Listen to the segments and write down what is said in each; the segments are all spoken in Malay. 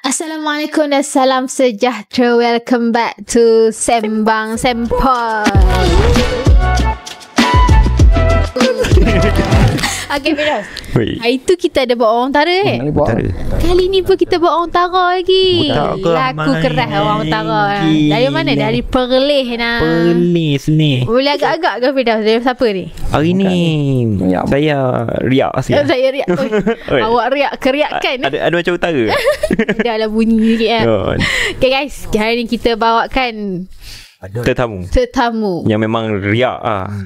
Assalamualaikum dan salam sejahtera. Welcome back to Sembang Sempoi. Okay, Firas. Hari tu kita ada bawa orang utara Kali ni pun kita bawa orang utara lagi. Laku keras orang utara. Dari mana? Dari Perlis nak. Perlis ni. Boleh agak-agak ke Firas? Dari siapa ni? Hari ni saya riak sikit. Saya riak. Awak riak keriakan. Ada macam utara. Dah lah bunyi sikit kan. Okay guys, hari ni kita bawakan tetamu yang memang riak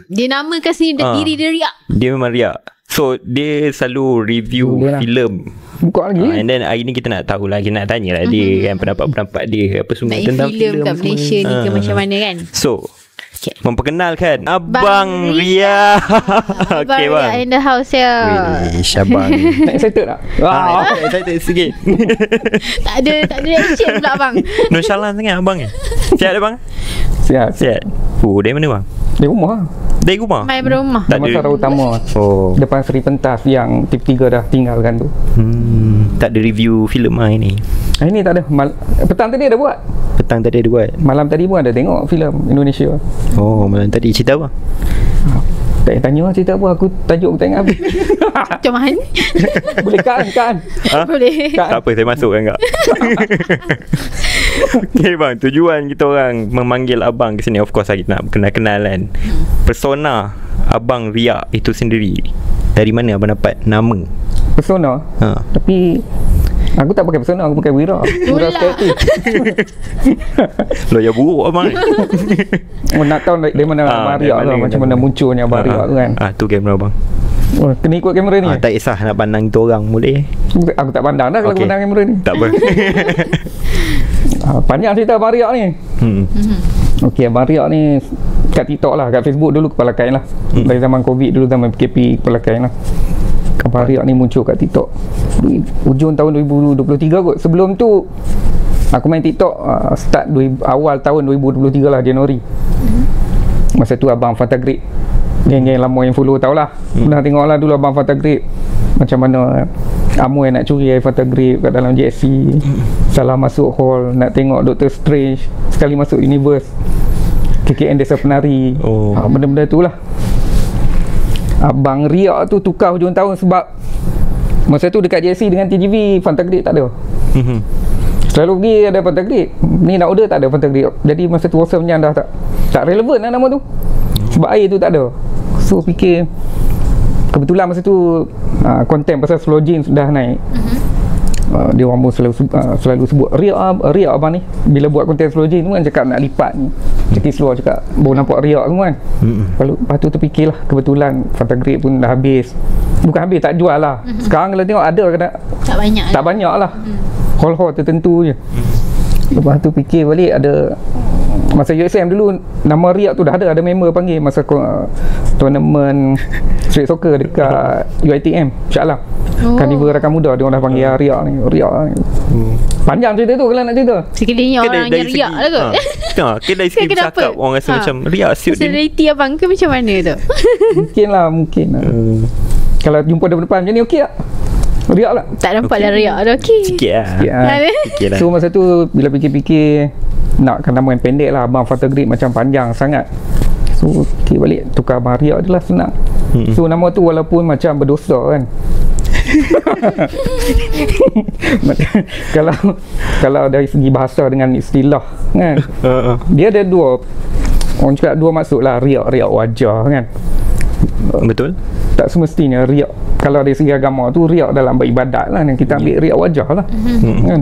Dia namakan sini diri dia riak. Dia memang riak. So dia selalu review filem. Buka lagi And then hari ni kita nak tahu lah, kita nak tanya lah dia kan, pendapat-pendapat dia apa semua tentang filem kat Malaysia ni ke macam mana kan. So memperkenalkan Abang Ria. Abang Ria in the house ya. Abang excited tak? Excited sikit. Tak ada action pula bang. Nonchalant sangat abang ni. Sihat abang? Sihat. Dari mana bang? Dari rumah. Dari rumah? Main berumah. Tak ada Masara utama. Depan Seri Pentas yang TV3 dah tinggalkan tu. Tak ada review filem ini. Ini tak ada. Petang tadi ada buat. Petang tadi ada buat. Malam tadi pun ada tengok filem Indonesia. Malam tadi cerita apa? Tak payah tanya lah cerita apa. Aku tajuk aku tak ingat habis. Macam mana? Boleh kan? Boleh. Tak apa, saya masuk kan kak. Okay bang, tujuan kita orang memanggil abang ke sini, of course kita nak kenal-kenalan persona Abang Ria itu sendiri. Dari mana abang dapat nama? Persona? Tapi aku tak pakai persona, aku pakai Wira. Wira sekali. Lo ya buruk abang. Nak tahu dari mana Abang Ria tu, macam mana munculnya Abang Ria tu kan. Tu kamera abang. Kena ikut kamera ni. Tak kisah nak pandang kita orang boleh. Aku tak pandang dah kalau aku pandang kamera ni. Tak apa. Panjang cerita Abang Ria ni. Okey, Abang Ria ni kat TikTok lah, kat Facebook dulu kepala kain lah. Dari zaman Covid dulu, zaman PKP kepala kain lah. Abang Ria ni muncul kat TikTok ujung tahun 2023 kot. Sebelum tu aku main TikTok start awal tahun 2023 lah, Januari. Masa tu Abang Fatagrip, geng-geng lama yang follow tahulah. Pernah tengok lah dulu Abang Fatagrip macam mana Amoy nak curi air Fatagrip kat dalam JSC. Salah masuk hall nak tengok Doctor Strange, sekali masuk universe KKN Desa Penari. Benda-benda tu lah. Abang Ria tu tukar hujung tahun sebab masa tu dekat JSC dengan TGV Fatagrip tak ada. Selalu pergi ada Fatagrip, ni nak order tak ada Fatagrip. Jadi masa tu rasa macam dah tak relevan lah nama tu, sebab air tu tak ada. So fikir, kebetulan masa tu konten pasal slow jean sudah naik. Dia orang pun selalu sebut Ria abang ni bila buat konten slow jean tu kan cakap nak lipat ni. Cakap slow cakap baru nampak Ria semua kan. Lepas tu terfikirlah, kebetulan Fatagrip pun dah habis. Bukan habis, tak jual lah. Sekarang kalau tengok ada kena tak banyak lah. Hall-hall tertentu je. Lepas tu fikir balik, ada masa USM dulu nama Ria tu dah ada member panggil masa tournament street soccer dekat UiTM Shah Alam. Karnival Rakan Muda dia orang dah panggil Ria ni. Panjang cerita tu kalau nak cerita. Sekiranya orang yang riak lah kot. Dari segi bercakap orang rasa macam riak siut dia. Personality abang ke macam mana tu? Mungkin lah. Kalau jumpa depan macam ni okey tak? Riak lah. Tak nampak lah riak dah. Okey. Sikit lah. So masa tu bila fikir-fikir nakkan nama yang pendek lah, Abang Fatagrip macam panjang sangat. So fikir balik, tukar Abang Ria je lah, senang. So nama tu walaupun macam berdosa kan. Kalau dari segi bahasa dengan istilah kan, dia ada dua, orang cakap dua maksud lah. Riak wajah kan. Betul. Tak semestinya riak. Kalau dari segi agama tu riak dalam beribadat lah, dan kita ambil riak wajah lah. Kan?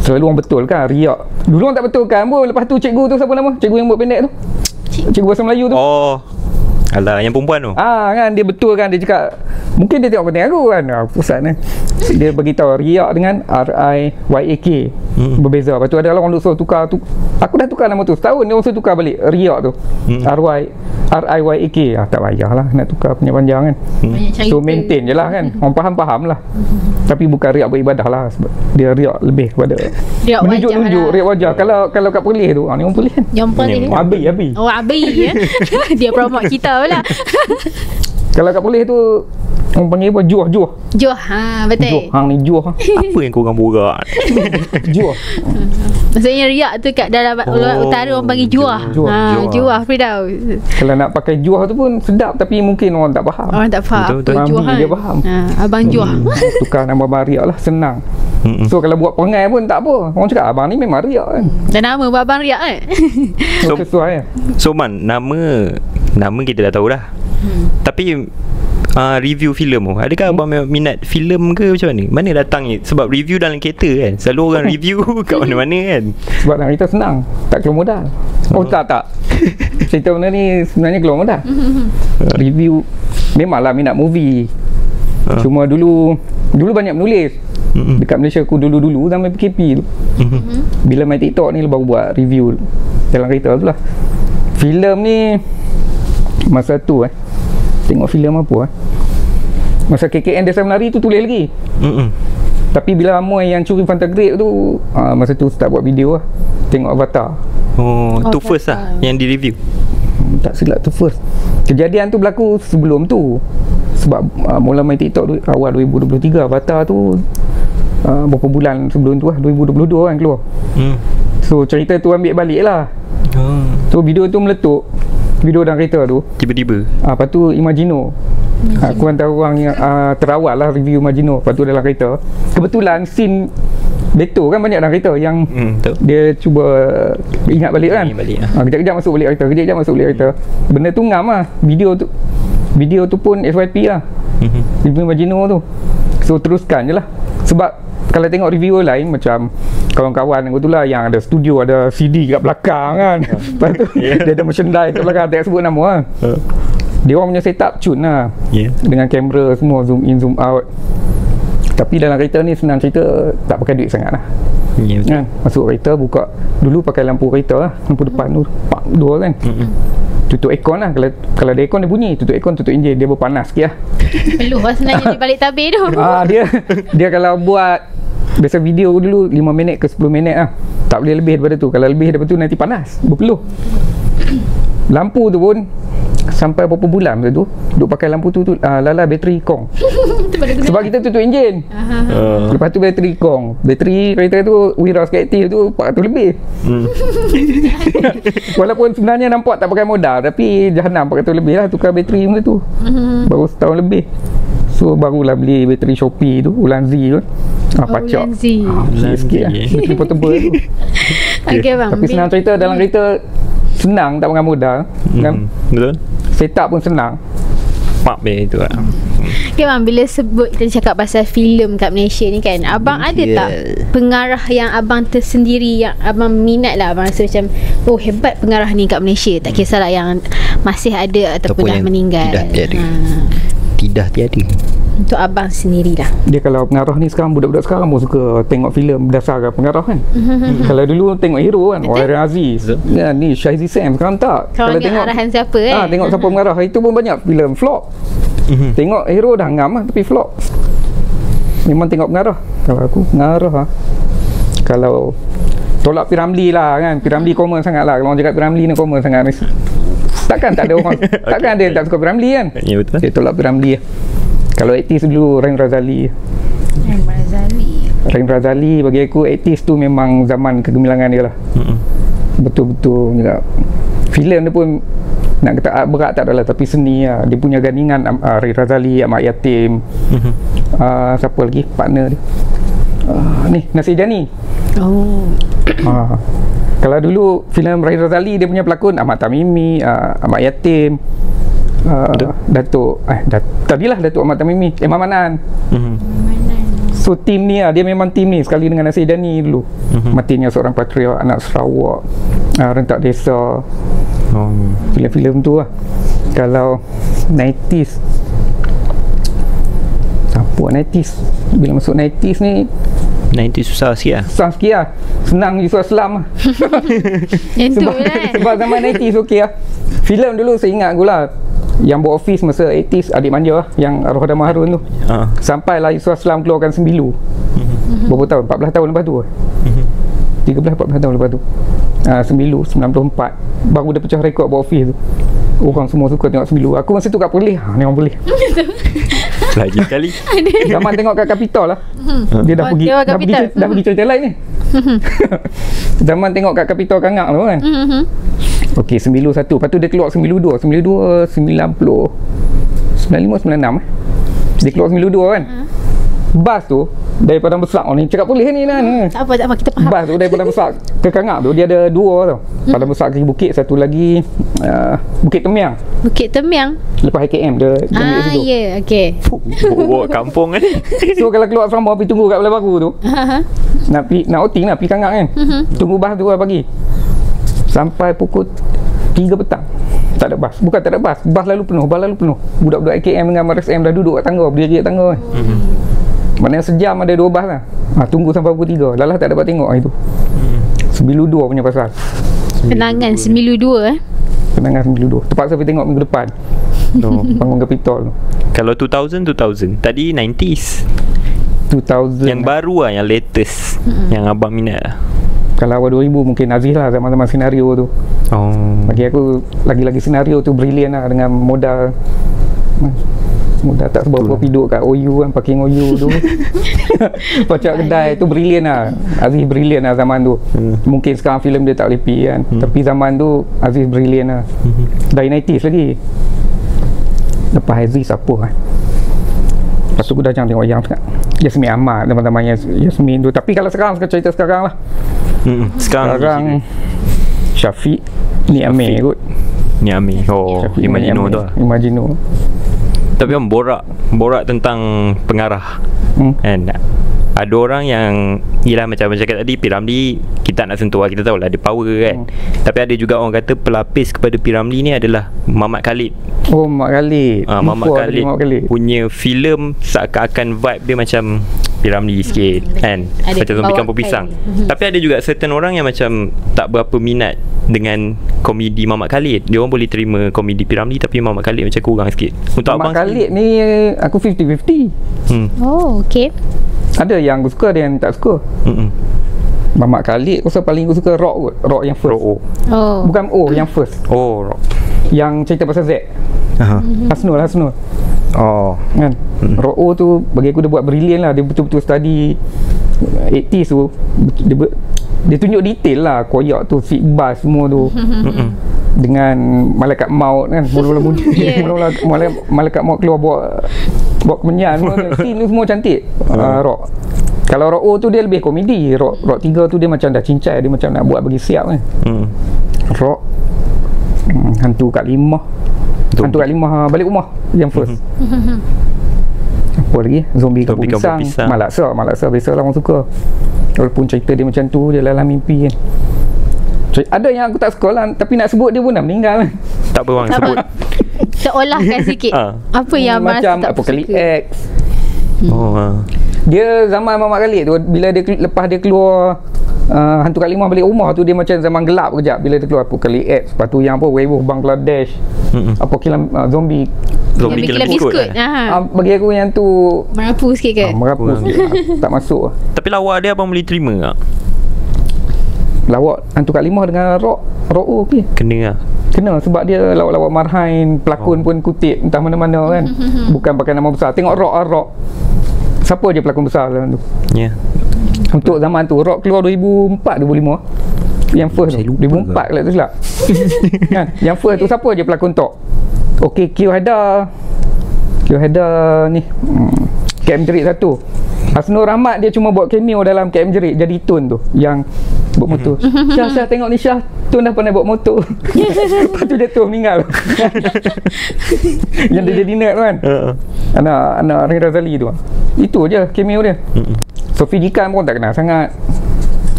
Selalu orang betul kan riak. Dulu orang tak betul kan pun. Lepas tu cikgu tu siapa nama? Cikgu yang buat pendek tu, cikgu bahasa Melayu tu. Alah, yang perempuan tu. Kan dia betul kan, dia cakap mungkin dia tengok penting aku kan. Pusat ni. Dia beritahu riak dengan RIYAK. Berbeza. Lepas tu ada orang suruh tukar tu. Aku dah tukar nama tu setahun, dia orang suruh tukar balik riak tu. RIYAK. Tak payahlah nak tukar panjang kan. So maintain je lah kan. Orang faham lah. Tapi bukan riak beribadah lah, sebab dia riak lebih kepada menunjuk-nunjuk riak wajah. Kalau kat Perlis tu, ni orang Perlis kan. Yang Perlis. Abi. Abi ya. Dia promote kita pula. Kalau kat Perlis tu Orang panggil apa? Juah. Juah. Betul. Juah. Hang ni juah. Apa yang korang borak? Juah. Maksudnya riak tu kat dalam utara orang panggil juah. Juah Firdaus. Kalau nak pakai juah tu pun sedap, tapi mungkin orang tak faham. Orang tak faham. Betul. Juah dia faham. Abang juah. Tukar nama abang riak lah, senang. So kalau buat perangai pun tak apa. Orang cakap abang ni memang riak kan. Dan nama abang riak kan. So sesuai kan. So Man, nama kita dah tahu dah. Tapi review filem tu, adakah abang minat filem ke macam mana? Mana datangnya? Sebab review dalam kereta kan, selalu orang review kat mana-mana kan. Sebab nak cerita senang, tak keluar modal. Tak cerita benda ni sebenarnya keluar modal. Review memanglah minat movie. Cuma dulu banyak menulis. Dekat Malaysia aku dulu sampai PKP tu. Bila main TikTok ni baru buat review dalam kereta tu lah. Filem ni masa tu tengok filem apa masa KKN Desa Menari tu tulis lagi. Tapi bila Amoy yang curi Fantagrade tu, masa tu start buat video lah. Tengok Avatar. Tu first lah yang di review. Tak silap tu first. Kejadian tu berlaku sebelum tu. Sebab mula main TikTok tu awal 2023. Avatar tu berapa bulan sebelum tu lah, 2022 kan keluar. So cerita tu ambil balik lah. So video tu meletup, video dalam kereta tu tiba-tiba. Lepas tu Imagino. Aku antara orang yang terawal lah review Imagino. Lepas tu dalam kereta kebetulan scene Beto kan banyak dalam kereta yang dia cuba ingat balik kan. Kejap-kejap masuk balik kereta, benda tu ngam lah. Video tu pun FYP lah, review Imagino tu. So teruskan je lah. Sebab kalau tengok review lain macam kawan-kawan aku tu lah yang ada studio, ada CD kat belakang kan. Lepas tu dia ada merchandise kat belakang, tak sebut nama lah. Dia orang punya setup cun lah, dengan kamera semua, zoom in zoom out. Tapi dalam kereta ni senang cerita tak pakai duit sangat lah. Kan? Masuk kereta, buka dulu pakai lampu kereta lah, lampu depan tu pak dua kan. Tutup aircon lah. Kalau ada aircon dia bunyi, tutup aircon, tutup enjin, dia berpanas sikit lah. Perlu lah sebenarnya di balik tabir tu. Dia kalau buat biasa video dulu 5 minit ke 10 minit lah, tak boleh lebih daripada tu. Kalau lebih daripada tu nanti panas, berpeluh. Lampu tu pun sampai berapa bulan masa tu duk pakai lampu tu lala bateri kong. Sebab kita tutup enjin. Lepas tu bateri kong. Bateri kereta tu Wira Skactiv tu 400 lebih. Walaupun sebenarnya nampak tak pakai modal, tapi jahanam 400 lebih lah tukar bateri masa tu. Baru setahun lebih. So barulah beli bateri Shopee tu, Ulanzi tu. Pacak. Ulanzi. Sikit lah. Bateri portable tu. Okay, bang. Tapi senang cerita dalam kereta senang, tak pakai modal kan? Betul. Setup pun senang. Itu lah. Okay bang, bila sebut kita cakap pasal filem kat Malaysia ni kan, abang ada tak pengarah yang abang tersendiri, yang abang minat lah, abang rasa macam oh hebat pengarah ni kat Malaysia, tak kisahlah yang masih ada ataupun dah meninggal? Tidak tiada. Untuk abang sendirilah. Dia kalau pengarah ni sekarang, budak-budak sekarang pun suka tengok filem berdasarkan pengarah kan. Kalau dulu tengok hero kan, Wahid Aziz ya, ni Shahzi Sam. Sekarang tak. Kalau tengok arahan siapa tengok siapa pengarah. Itu pun banyak filem flop. Tengok hero dah ngam lah, tapi flop. Memang tengok pengarah. Kalau aku pengarah kalau tolak P.Ramlee lah kan. P.Ramlee common sangat lah. Kalau orang cakap P.Ramlee ni common sangat. Takkan tak ada orang, takkan ada yang tak suka P.Ramlee kan. Ya betul. Dia tolak P.Ramlee. Kalau aktis dulu Rain Razali bagi aku aktis tu memang zaman kegemilangan dia lah. Betul-betul juga. Filem dia pun nak kata berat tak adalah, tapi seni lah. Dia punya gandingan Rain Razali, Ahmad Yatim, siapa lagi partner dia, ni Nasir Jani. Kalau dulu filem Rain Razali dia punya pelakon Ahmad Tamimi, Ahmad Yatim, Datuk Ahmad Tamimi, Imam Manan. So tim ni dia memang tim ni sekali dengan Nasir Jani dulu. Matinya seorang patriot, anak Sarawak, rentak desa. Filem-filem tu lah. Kalau 90s, siapa 90s? Bila masuk 90s ni 90s susah sikit lah. Senang Yusuf Aslam lah. Sebab zaman 90s okey lah. Filem dulu saya ingat aku lah, yang buat office masa 80s Adik Manja lah, yang Arwah Dama Harun tu. Sampailah Yusuf Aslam keluarkan Sembilu. Berapa tahun? 14 tahun lepas tu. 13-14 tahun lepas tu. Sembilu 94 baru dia pecah rekod buat office tu. Orang semua suka tengok Sembilu. Aku masa tu kat Perlis, ni orang Perlis. Lagi sekali. Zaman tengok kat Capitol lah. Dia dah pergi dah pergi cerita lain ni. Zaman tengok kat Capitol Kangak tu kan. Okey, 91. Lepas tu dia keluar 92. 92, 90, 95, 96 Dia keluar 92 kan. Bas tu dari Padang Besar ni, cakap boleh ni lah ni. Tak apa kita faham. Bas tu dari Padang Besar ke Kangak tu dia ada dua tau. Padang Besar ke Bukit, satu lagi Bukit Temiang. Bukit Temiang. Lepas HKM dia ambil situ. Ya, okey. Bawa kampung kan. So kalau keluar Serambau pergi tunggu kat Belah Baru tu. Nak outing lah pergi Kangak kan. Tunggu bas tu lah pagi. Sampai pukul 3 petang. Tak ada bas. Bukan tak ada bas. Bas lalu penuh. Budak-budak HKM dengan RSM dah duduk kat tangga, berdiri kat tangga kan. Maknanya sejam ada 2 bas lah. Tunggu sampai pukul 3. Lalah tak dapat tengok itu. Sembilu 2 punya pasal. Kenangan Sembilu 2 Kenangan Sembilu 2. Terpaksa pergi tengok minggu depan. Bangun Capitol tu. Kalau 2000 tadi 90s. 2000 Yang baru lah, yang latest, yang abang minat lah. Kalau awal 2000 mungkin Aziz lah, zaman-zaman senario tu. Bagi aku lagi-lagi senario tu brilian lah, dengan modal tak sebab apa duduk kat OU kan, parking OU tu. Pacak kedai tu brilian lah. Aziz brilian lah zaman tu. Mungkin sekarang filem dia tak boleh pergi kan, tapi zaman tu Aziz brilian lah. Dari 90s lagi. Lepas Aziz apa kan, lepas tu aku dah jangan tengok yang sekarang Yasmin Ahmad, teman-teman Yasmin tu. Tapi kalau sekarang cerita sekarang lah. Sekarang Syafiq Ni Amir kot. Ni Amir. Imagino tu lah. Imagino. Tapi kan borak tentang pengarah kan. Ada orang yang yelah macam cakap tadi, P. Ramlee kita nak sentuh lah, kita tahu lah dia power kan. Tapi ada juga orang kata pelapis kepada P. Ramlee ni adalah Muhammad Khalid. Muhammad Khalid. Muhammad Khalid punya filem seakan-akan vibe dia macam P. Ramlee sikit kan, macam Zombie Kampung Pisang. Tapi ada juga certain orang yang macam tak berapa minat dengan komedi Muhammad Khalid. Dia orang boleh terima komedi P. Ramlee, tapi Muhammad Khalid macam kurang sikit. Untuk Muhammad abang Khalid ni aku 50-50. okey. Ada yang aku suka, ada yang tak suka. Muhammad Khalid aku paling aku suka rock kot. Rock yang first. Bukan yang first. Rock. Yang cerita pasal Z. Hasnul. Kan? Rock tu bagi aku dia buat brilian lah. Dia betul-betul study 80s tu. Dia tunjuk detail lah, koyak tu, seat bus semua tu. Dengan malaikat maut kan, mula-mula malaikat maut keluar bawa kemenyan semua. Scene tu semua cantik. Rock. Kalau Rock O tu dia lebih komedi. Rock 3 tu dia macam dah cincai, dia macam nak buat bagi siap kan. Rock Hantu Kat Limah Balik Rumah yang first. Apa lagi? Zombie Kampung Pisang. Malaksa biasalah orang suka. Walaupun cerita dia macam tu, dia dalam mimpi kan. Ada yang aku tak suka lah, tapi nak sebut dia pun dah meninggal kan. Tak apa bang, sebut. Seolahkan sikit. Apa yang macam Apocalypse X. Dia zaman Muhammad Khalid tu, bila dia lepas dia keluar Hantu Kat Limah Balik Rumah tu, dia macam zaman gelap kejap. Bila dia keluar Apocalypse X, lepas tu yang apa, Werewolf Bangladesh, apa Zombie Kilang Biskut. Bagi aku yang tu merapu sikit ke? Merapu sikit. Tak masuk lah. Tapi lawak dia abang boleh terima tak? Lawak Hantu Kat Limah dengan Rock okey. Kena sebab dia lawak-lawak marhain. Pelakon pun kutip entah mana-mana kan. Bukan pakai nama besar. Tengok Rock. Siapa je pelakon besar dalam tu? Untuk zaman tu Rock keluar 2004 2005. Yang first 2004 kalau tu silap. Kan? Yang first tu siapa je pelakon top? Okey, Q Haidar ni KM Jerit 1. Hasnur Rahmat dia cuma buat cameo dalam KM Jerit, jadi Tun tu yang bawa motor. Syah tengok ni Syah, Tun dah pandai bawa motor. Lepas tu dia tu meninggal. Yang dia jadi nerd kan. Anak Rahim Razali tu. Itu je cameo dia. Sofi Jikan pun tak kenal sangat.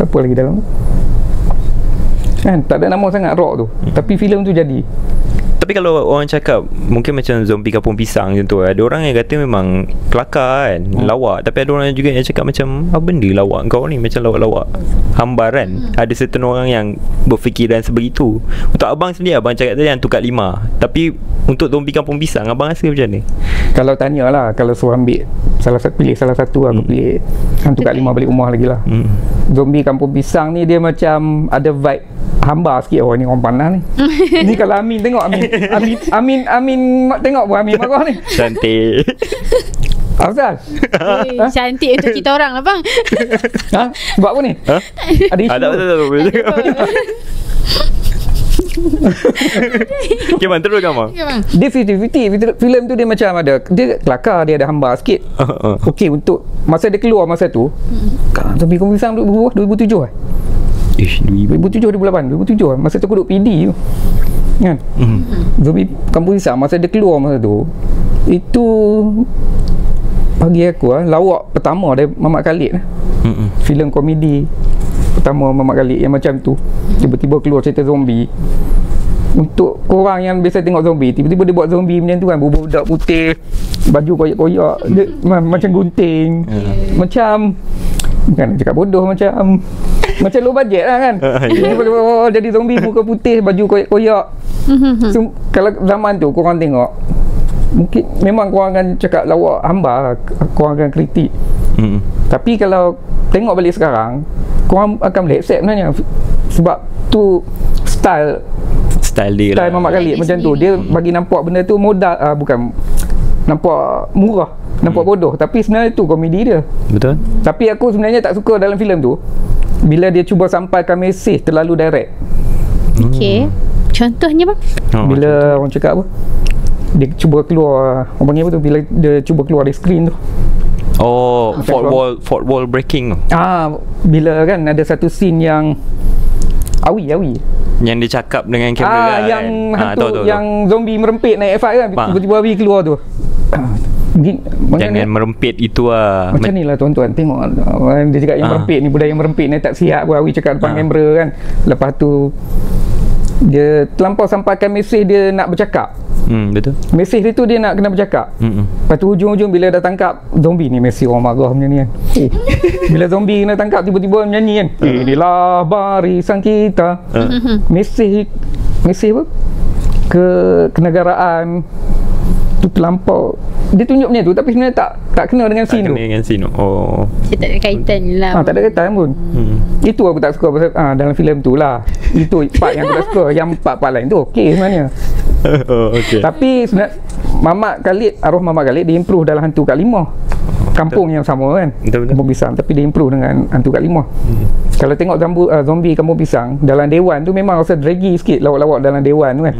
Siapa lagi dalam tu? Kan tak ada nama sangat Rock tu. Tapi filem tu jadi. Tapi kalau orang cakap mungkin macam Zombie Kampung Pisang macam tu, ada orang yang kata memang kelakar kan, lawak. Tapi ada orang juga yang cakap macam apa benda lawak kau ni, macam lawak-lawak hambar kan. Ada certain orang yang berfikiran sebegitu. Untuk abang sendiri, abang cakap tadi Hantu Kat Limah, tapi untuk Zombie Kampung Pisang abang rasa macam ni? Kalau tanyalah, kalau suruh ambil pilih salah satu, aku pilih Hantu Kat Limah Balik Rumah lagi lah. Zombie Kampung Pisang ni dia macam ada vibe hamba sikit. Oh ni orang panas ni. Ni kalau Amin tengok, Amin tengok pun Amin marah ni. Cantik. Afzal. Cantik untuk kita orang lah bang. Sebab apa ni? Ada isu. Ada. Okay bang, terus bang. Dia 50-50. Filem tu dia macam ada, dia kelakar, dia ada hamba sikit. Okey, untuk masa dia keluar masa tu, Zombie Kampung Pisang 2007 2008 masa tu aku duduk PD tu kan. Zombie Kampung Pisang masa dia keluar masa tu, itu bagi aku lawak pertama dari Mamat Khalid. Filem komedi pertama Mamat Khalid yang macam tu, tiba-tiba keluar cerita zombie. Untuk korang yang biasa tengok zombie, tiba-tiba dia buat zombie macam tu kan, budak putih, baju koyak-koyak, dia macam gunting, macam bukan nak cakap bodoh, macam low budget lah kan. Jadi zombie muka putih, baju koyak-koyak. So, kalau zaman tu korang tengok, mungkin memang korang akan cakap lawak hamba, korang akan kritik. Tapi kalau tengok balik sekarang, korang akan boleh accept sebenarnya. Sebab tu style dia lah. Mamat Khalid macam tu. Dia bagi nampak benda tu modal, bukan nampak murah, nampak bodoh, tapi sebenarnya tu komedi dia. Betul. Tapi aku sebenarnya tak suka dalam filem tu bila dia cuba sampaikan mesej terlalu direct. Okey. Contohnya bang? Bila orang cakap apa? Dia cuba keluar, orang panggil apa tu, bila dia cuba keluar dari skrin tu. Fourth wall breaking tu. Bila kan ada satu scene yang Awi yang dia cakap dengan kamera yang kan? hantu, yang zombie merempit naik F5 kan, tiba-tiba Awi keluar tu. Jangan merempit itu lah. Macam ni lah tuan-tuan, tengok dia cakap yang merempit ni, budaya yang merempit ni tak siap pun Awi cakap depan kamera kan. Lepas tu dia terlampau sampaikan mesej dia nak bercakap. Betul. Mesej dia tu dia nak kena bercakap. Lepas tu hujung-hujung bila dah tangkap zombie ni, mesej orang marah macam ni kan. Bila zombie kena tangkap tiba-tiba menyanyi kan. Inilah barisan kita. Mesej apa? Kenegaraan tu terlampau. Dia tunjuk macam tu tapi sebenarnya tak kena dengan scene tu. Tak kena dengan scene tu. Dia tak ada kaitan lah. Tak ada kaitan pun. Itu aku tak suka pasal dalam filem tu lah. Itu part yang aku tak suka. Yang part lain tu okey sebenarnya. Okay. Tapi sebenarnya arwah Mamat Khalid dia improve dalam Hantu Kak Limah. Kampung yang sama kan. Kampung Pisang, tapi dia improve dengan Hantu Kak Limah. Kalau tengok zombie Kampung Pisang dalam dewan tu memang rasa draggy sikit lawak-lawak dalam dewan tu kan.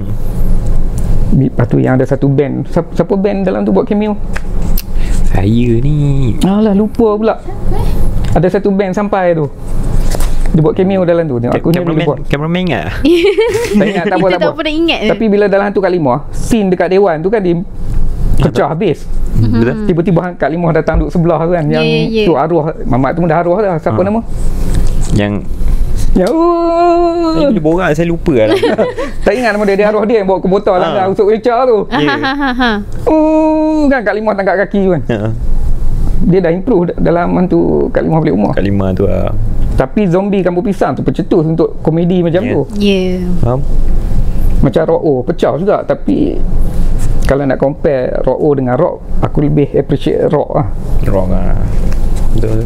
Lepas tu yang ada satu band. Siapa band dalam tu buat cameo? Saya ni. Alah lupa pula. Ada satu band sampai tu. Dia buat cameo dalam tu. Aku ni cameraman ingat? Tak ingat, tak apa. Tapi bila dalam Hantu Kak Limah, scene dekat dewan tu kan dia pecah habis. Tiba-tiba Kak Limah datang duduk sebelah tu kan. Yang tu arwah Mamat tu dah arwah dah. Siapa nama? Yang Bila borak saya lupa lah. Tak ingat nama dia arwah dia yang bawa ke botol langgar usuk keca tu. Kan Kak Limah tangkap kaki tu kan. Dia dah improve dalam Hantu Kak Limah Balik Umar. Kak Limah tu lah. Tapi zombie Kampung Pisang tu pencetus untuk komedi macam tu. Faham? Macam Rock O pecah juga. Tapi kalau nak compare Rock O dengan Rock, aku lebih appreciate Rock lah. Rock lah. Betul.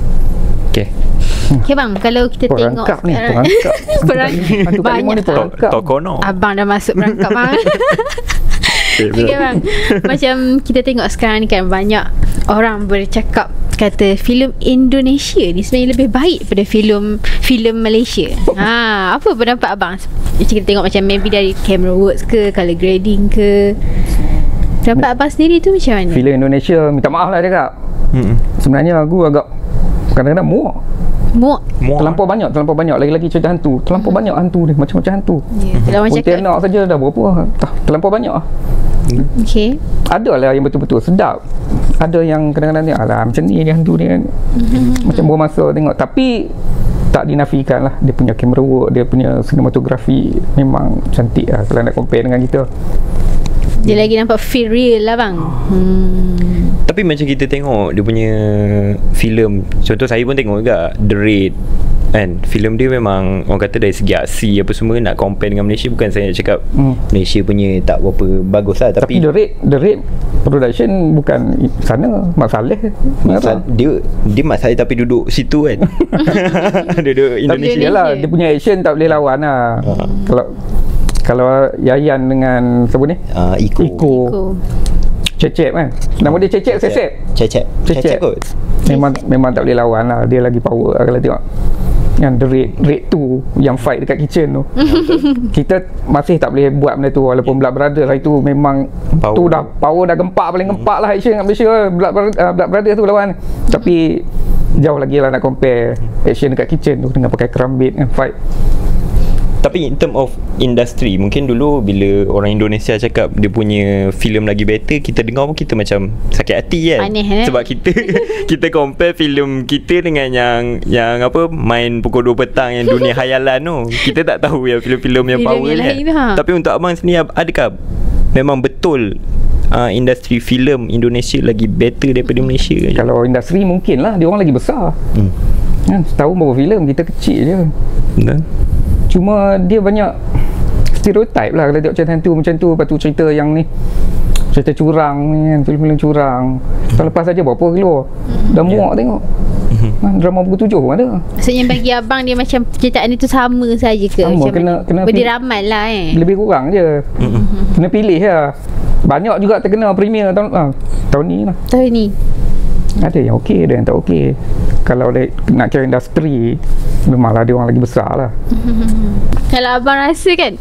Okay bang, kalau kita tengok perangkap Tokono. Abang dah masuk perangkap bang. Okay bang, macam kita tengok sekarang ni kan, banyak orang bercakap kata filem Indonesia ni sebenarnya lebih baik pada filem Malaysia. Apa pendapat abang? Kita tengok macam maybe dari camera works ke, color grading ke. Pendapat abang sendiri tu macam mana? Filem Indonesia, minta maaf lah cakap. Sebenarnya aku agak kadang-kadang muak. Terlampau banyak lagi-lagi cerita hantu. Terlampau banyak hantu ni, macam-macam hantu. Pontianak saja dah berapa? Terlampau banyak lah. Okay. Ada lah yang betul-betul sedap. Ada yang kadang-kadang ni alah macam ni dia hantu ni kan. Macam buang masa tengok. Tapi tak dinafikan lah, dia punya camera work, dia punya sinematografi memang cantik lah kalau nak compare dengan kita. Dia lagi nampak feel real lah bang. Tapi macam kita tengok dia punya filem, contoh saya pun tengok juga The Raid, Kan filem dia memang orang kata dari segi aksi apa semua nak compare dengan Malaysia. Bukan saya nak cakap Malaysia punya tak berapa bagus lah, tapi the rate production bukan sana. Masalah dia masalah tapi duduk situ kan. Duduk Indonesia lah. Dia punya action tak boleh lawan lah. Kalau Yayan dengan siapa ni? Iko. Cecep kan. Nama dia Cecep kot. Memang tak boleh lawan lah. Dia lagi power lah kalau tengok. Yang the rate tu yang fight dekat kitchen tu. Kita masih tak boleh buat benda tu. Walaupun Blood Brothers itu memang power. Tu dah power dah gempak, paling gempak lah action kat Malaysia. Blood Brothers tu lawan. Tapi jauh lagi lah nak compare action dekat kitchen tu dengan pakai kerambit kan fight. Tapi in term of industry, mungkin dulu bila orang Indonesia cakap dia punya filem lagi better, kita dengar pun kita macam sakit hati kan. Aneh, sebab kita compare filem kita dengan yang apa main pukul 2 petang yang dunia khayalan tu. Kita tak tahu yang filem-filem yang power kan. Tapi untuk abang sendiri, adakah memang betul industri filem Indonesia lagi better daripada Malaysia ke? Kalau industri mungkin lah, dia orang lagi besar. Kan setahun berapa filem, kita kecil je. Betul. Cuma dia banyak stereotype lah kalau tengok macam tu. Lepas tu cerita yang ni, cerita curang ni kan, filem-filem curang. Tahun lepas saja berapa keluar, dah muak tengok. Drama buku 7 pun ada. Maksudnya bagi abang dia macam cerita ni tu sama saja ke? Sama, macam kena berdiramal lah lebih kurang je. Kena pilih lah. Banyak juga terkena premier tahun ni lah. Tahun ni ada yang okey, ada yang tak okey. Kalau nak kira industri, memanglah dia orang lagi besar lah. Kalau abang rasa kan,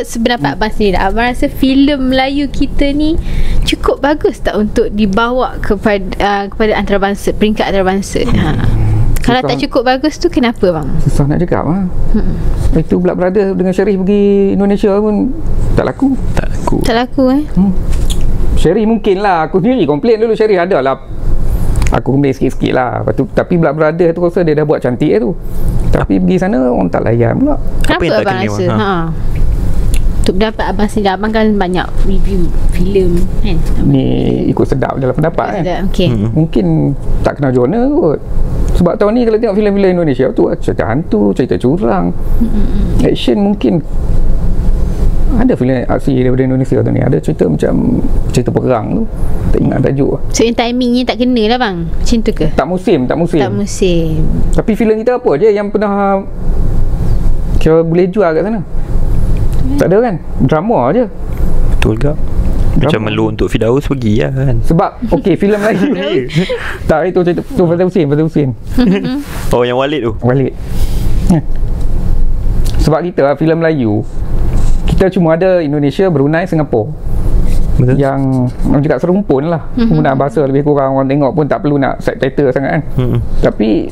sebenarnya abang sendiri, abang rasa filem Melayu kita ni cukup bagus tak untuk dibawa kepada antarabangsa, peringkat antarabangsa? Kalau tak cukup bagus tu kenapa bang? Susah nak cakap lah. Itu Blood Brothers dengan Sherry pergi Indonesia pun tak laku. Tak laku Sherry mungkin lah. Aku sendiri komplain dulu Sherry ada lah. Aku komplain sikit-sikit lah. Tapi Blood Brothers tu rasa dia dah buat cantik tu. Tapi pergi sana orang tak layan pula. Kenapa abang rasa? Untuk pendapat abang sendiri, abang kan banyak review filem kan? Ni ikut sedap dalam pendapat kan? Okay. Mungkin tak kena genre kot. Sebab tahun ni kalau tengok filem-filem Indonesia tu cerita hantu, cerita curang, action mungkin. Ada filem aksi daripada Indonesia tu ni. Ada cerita macam cerita perang tu. Tak ingat tajuk. So yang timingnya tak kena lah bang? Macam tu ke? Tak musim. Tapi filem kita apa je yang pernah kira boleh jual kat sana? Tak ada kan? Drama je. Betul ke? Macam melu untuk Firdaus pergi lah kan. Sebab filem lain tak, itu cerita tu Fazal Husin. Oh yang Walid tu. Sebab kita filem Melayu, kita cuma ada Indonesia, Brunei, Singapura. Betul. Yang orang cakap serumpun lah. Penggunaan bahasa lebih kurang, orang tengok pun tak perlu nak subtitle sangat kan. Tapi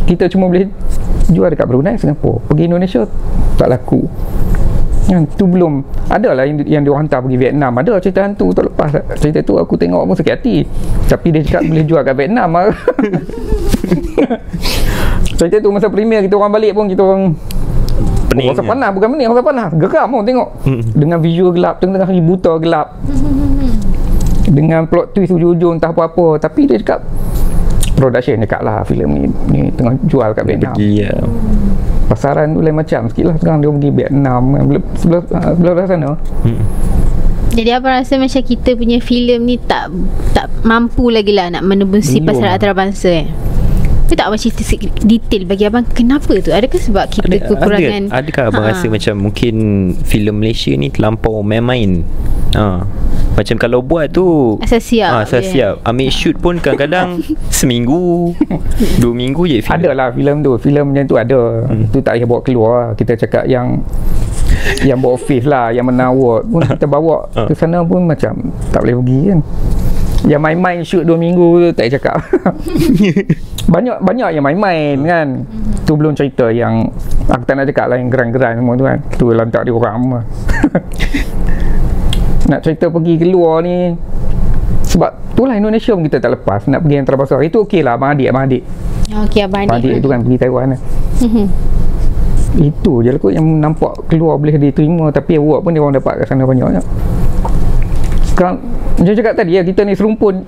kita cuma boleh jual dekat Brunei, Singapura. Pergi Indonesia tak laku. Tu belum ada lah yang dia hantar pergi Vietnam. Ada cerita hantu tak lepas. Cerita tu aku tengok pun sakit hati. Tapi dia cakap boleh jual kat Vietnam lah. Cerita tu masa premier kita orang balik pun kita orang pening. Rasa panas, bukan pening, rasa panas. Geram pun tengok. Dengan visual gelap, tengah hari buta gelap. Dengan plot twist ujung-ujung entah apa-apa. Tapi dia cakap production cakap lah filem ni tengah jual kat Vietnam. Pasaran tu lain macam sikit lah. Sekarang dia pergi Vietnam sebelah sana. Jadi apa rasa macam kita punya filem ni tak mampu lagi lah nak menembusi pasaran antarabangsa Tapi tak macam cerita detail bagi abang kenapa tu? Adakah sebab kita kekurangan? Adakah abang rasa macam mungkin filem Malaysia ni terlampau main-main? Macam kalau buat tu asas siap. Ambil shoot pun kadang-kadang seminggu 2 minggu je film. Ada lah filem tu. Filem macam tu ada. Tu tak payah bawa keluar. Kita cakap yang box office lah, yang menawar pun kita bawa ke sana pun macam tak boleh pergi kan. Yang main-main shoot 2 minggu tu tak payah cakap. Banyak yang main-main kan. Tu belum cerita yang aku tak nak cakap lah, yang geran-geran semua tu kan. Tu lantak dia orang semua. Nak cerita pergi keluar ni, sebab itulah Indonesia pun kita tak lepas. Nak pergi antarabangsa itu okey lah, Abang Adik. Okey, Abang Adik itu kan pergi Taiwan kan. Itu je lah kot yang nampak keluar boleh diterima. Tapi award pun dia orang dapat kat sana banyak. Sekarang macam cakap tadi ya, kita ni serumpun.